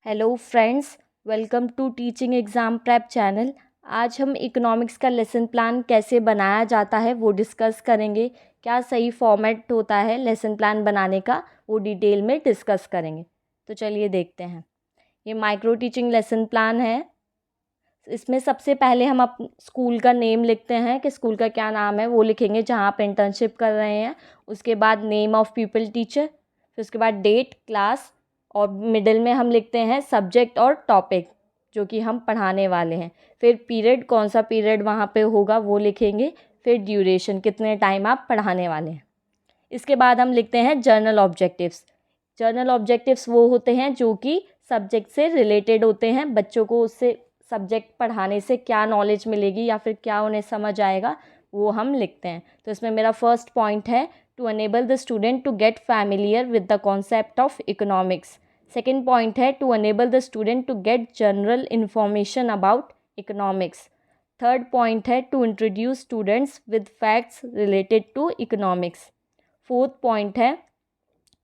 Hello friends, welcome to teaching exam prep channel. आज हम economics का लेसन प्लान कैसे बनाया जाता है वो डिस्कस करेंगे। क्या सही फॉर्मेट होता है लेसन प्लान बनाने का, वो डिटेल में डिस्कस करेंगे। तो चलिए देखते हैं। ये माइक्रो टीचिंग लेसन प्लान है। इसमें सबसे पहले हम स्कूल का नेम लिखते हैं कि स्कूल का क्या नाम है, वो लिखेंगे जहाँ आप इंटर्नशिप कर रहे हैं। उसके बाद नेम ऑफ़ पीपल टीचर, फिर उसके बाद डेट, क्लास, और मिडिल में हम लिखते हैं सब्जेक्ट और टॉपिक जो कि हम पढ़ाने वाले हैं। फिर पीरियड, कौन सा पीरियड वहाँ पे होगा वो लिखेंगे। फिर ड्यूरेशन, कितने टाइम आप पढ़ाने वाले हैं। इसके बाद हम लिखते हैं जर्नल ऑब्जेक्टिव्स। जर्नल ऑब्जेक्टिव्स वो होते हैं जो कि सब्जेक्ट से रिलेटेड होते हैं। बच्चों को उससे सब्जेक्ट पढ़ाने से क्या नॉलेज मिलेगी या फिर क्या उन्हें समझ आएगा, वो हम लिखते हैं। तो इसमें मेरा फर्स्ट पॉइंट है to enable the student to get familiar with the concept of economics. Second point है to enable the student to get general information about economics. Third point है to introduce students with facts related to economics. Fourth point है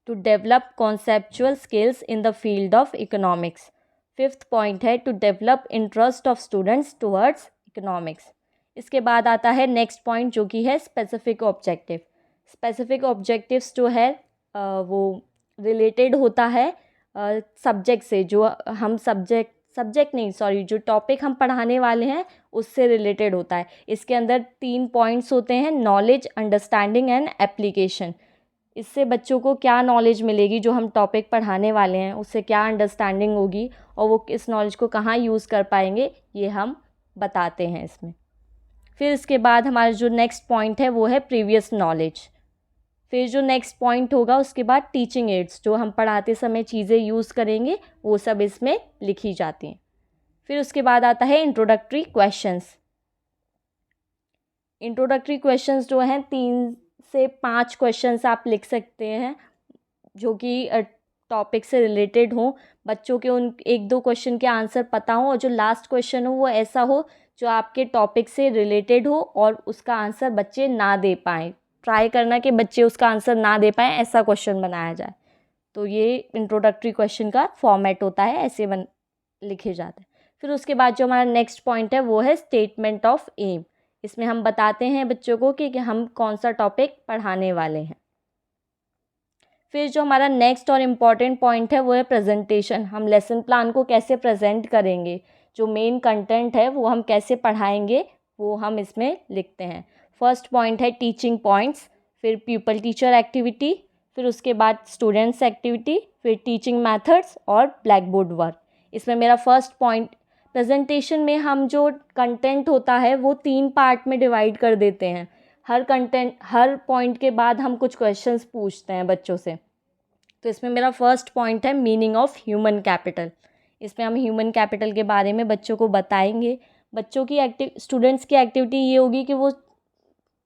to develop conceptual skills in the field of economics. Fifth point है to develop interest of students towards economics. इसके बाद आता है next point जो कि है स्पेसिफिक ऑब्जेक्टिव। स्पेसिफिक ऑब्जेक्टिव्स जो है वो रिलेटेड होता है सब्जेक्ट से, जो हम सब्जेक्ट नहीं, सॉरी, जो टॉपिक हम पढ़ाने वाले हैं उससे रिलेटेड होता है। इसके अंदर 3 पॉइंट्स होते हैं: नॉलेज, अंडरस्टैंडिंग एंड एप्लीकेशन। इससे बच्चों को क्या नॉलेज मिलेगी, जो हम टॉपिक पढ़ाने वाले हैं उससे क्या अंडरस्टैंडिंग होगी और वो इस नॉलेज को कहाँ यूज़ कर पाएंगे, ये हम बताते हैं इसमें। फिर इसके बाद हमारा जो नेक्स्ट पॉइंट है वो है प्रीवियस नॉलेज। फिर जो नेक्स्ट पॉइंट होगा उसके बाद टीचिंग एड्स, जो हम पढ़ाते समय चीज़ें यूज़ करेंगे वो सब इसमें लिखी जाती हैं। फिर उसके बाद आता है इंट्रोडक्टरी क्वेश्चंस। इंट्रोडक्टरी क्वेश्चंस जो हैं 3 से 5 क्वेश्चंस आप लिख सकते हैं जो कि टॉपिक से रिलेटेड हो। बच्चों के उन 1-2 क्वेश्चन के आंसर पता हो और जो लास्ट क्वेश्चन हो वो ऐसा हो जो आपके टॉपिक से रिलेटेड हो और उसका आंसर बच्चे ना दे पाएँ। ट्राई करना कि बच्चे उसका आंसर ना दे पाएँ, ऐसा क्वेश्चन बनाया जाए। तो ये इंट्रोडक्टरी क्वेश्चन का फॉर्मेट होता है, ऐसे लिखे जाते हैं। फिर उसके बाद जो हमारा नेक्स्ट पॉइंट है वो है स्टेटमेंट ऑफ एम। इसमें हम बताते हैं बच्चों को कि हम कौन सा टॉपिक पढ़ाने वाले हैं। फिर जो हमारा नेक्स्ट और इम्पॉर्टेंट पॉइंट है वो है प्रेजेंटेशन। हम लेसन प्लान को कैसे प्रेजेंट करेंगे, जो मेन कंटेंट है वो हम कैसे पढ़ाएंगे, वो हम इसमें लिखते हैं। फर्स्ट पॉइंट है टीचिंग पॉइंट्स, फिर पीपल टीचर एक्टिविटी, फिर उसके बाद स्टूडेंट्स एक्टिविटी, फिर टीचिंग मेथड्स और ब्लैक बोर्ड वर्क। इसमें मेरा फर्स्ट पॉइंट, प्रेजेंटेशन में हम जो कंटेंट होता है वो 3 पार्ट में डिवाइड कर देते हैं। हर पॉइंट के बाद हम कुछ क्वेश्चंस पूछते हैं बच्चों से। तो इसमें मेरा फर्स्ट पॉइंट है मीनिंग ऑफ ह्यूमन कैपिटल। इसमें हम ह्यूमन कैपिटल के बारे में बच्चों को बताएंगे। बच्चों की स्टूडेंट्स की एक्टिविटी ये होगी कि वो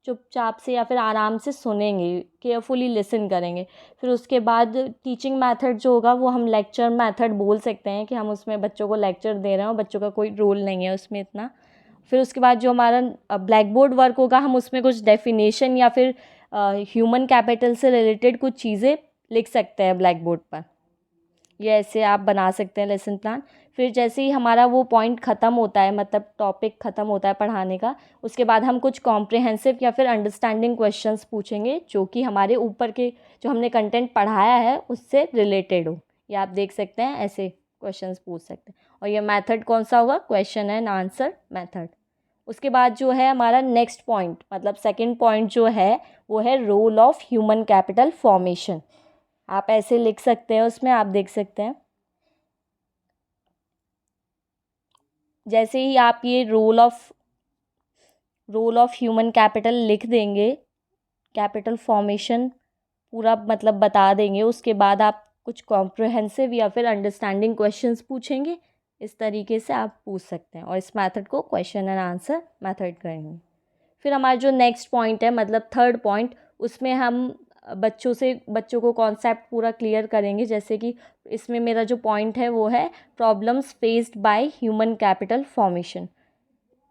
चुपचाप से या फिर आराम से सुनेंगे, केयरफुली लिसन करेंगे। फिर उसके बाद टीचिंग मेथड जो होगा वो हम लेक्चर मेथड बोल सकते हैं कि हम उसमें बच्चों को लेक्चर दे रहे हैं और बच्चों का कोई रोल नहीं है उसमें इतना। फिर उसके बाद जो हमारा ब्लैक बोर्ड वर्क होगा, हम उसमें कुछ डेफिनेशन या फिर ह्यूमन कैपिटल से रिलेटेड कुछ चीज़ें लिख सकते हैं ब्लैक बोर्ड पर। ये ऐसे आप बना सकते हैं लेसन प्लान। फिर जैसे ही हमारा वो पॉइंट ख़त्म होता है, मतलब टॉपिक ख़त्म होता है पढ़ाने का, उसके बाद हम कुछ कॉम्प्रिहेंसिव या फिर अंडरस्टैंडिंग क्वेश्चंस पूछेंगे जो कि हमारे ऊपर के जो हमने कंटेंट पढ़ाया है उससे रिलेटेड हो। ये आप देख सकते हैं, ऐसे क्वेश्चंस पूछ सकते हैं। और ये मेथड कौन सा होगा, क्वेश्चन एंड आंसर मेथड। उसके बाद जो है हमारा नेक्स्ट पॉइंट, मतलब सेकेंड पॉइंट जो है वो है role of human capital formation. आप ऐसे लिख सकते हैं, उसमें आप देख सकते हैं। जैसे ही आप ये रोल ऑफ ह्यूमन कैपिटल लिख देंगे, कैपिटल फॉर्मेशन पूरा मतलब बता देंगे, उसके बाद आप कुछ कॉम्प्रिहेंसिव या फिर अंडरस्टैंडिंग क्वेश्चंस पूछेंगे। इस तरीके से आप पूछ सकते हैं और इस मेथड को क्वेश्चन एंड आंसर मेथड करेंगे। फिर हमारा जो नेक्स्ट पॉइंट है, मतलब थर्ड पॉइंट, उसमें हम बच्चों को कॉन्सेप्ट पूरा क्लियर करेंगे। जैसे कि इसमें मेरा जो पॉइंट है वो है problems faced by human capital formation.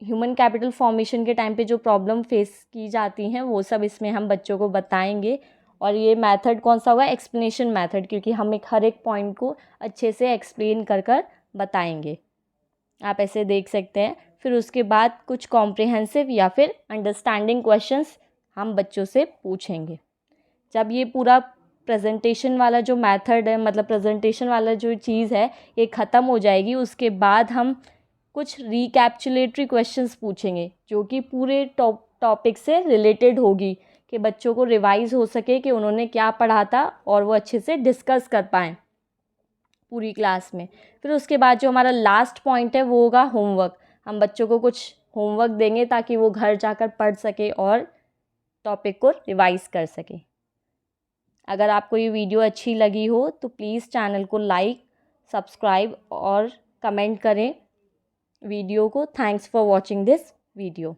Human capital formation के टाइम पे जो प्रॉब्लम फेस की जाती हैं वो सब इसमें हम बच्चों को बताएंगे और ये मेथड कौन सा होगा, एक्सप्लेनेशन मेथड, क्योंकि हम हर एक पॉइंट को अच्छे से एक्सप्लेन कर बताएंगे। आप ऐसे देख सकते हैं। फिर उसके बाद कुछ कॉम्प्रिहेंसिव या फिर अंडरस्टैंडिंग क्वेश्चंस हम बच्चों से पूछेंगे। जब ये पूरा प्रेजेंटेशन वाला जो मेथड है, मतलब प्रेजेंटेशन वाला जो चीज़ है, ये ख़त्म हो जाएगी, उसके बाद हम कुछ रिकैप्चुलेटरी क्वेश्चंस पूछेंगे जो कि पूरे टॉपिक से रिलेटेड होगी, कि बच्चों को रिवाइज हो सके कि उन्होंने क्या पढ़ा था और वो अच्छे से डिस्कस कर पाएँ पूरी क्लास में। फिर उसके बाद जो हमारा लास्ट पॉइंट है वो होगा होमवर्क। हम बच्चों को कुछ होमवर्क देंगे ताकि वो घर जाकर पढ़ सके और टॉपिक को रिवाइज कर सके। अगर आपको ये वीडियो अच्छी लगी हो तो प्लीज़ चैनल को लाइक, सब्सक्राइब और कमेंट करें वीडियो को। Thanks for watching this video.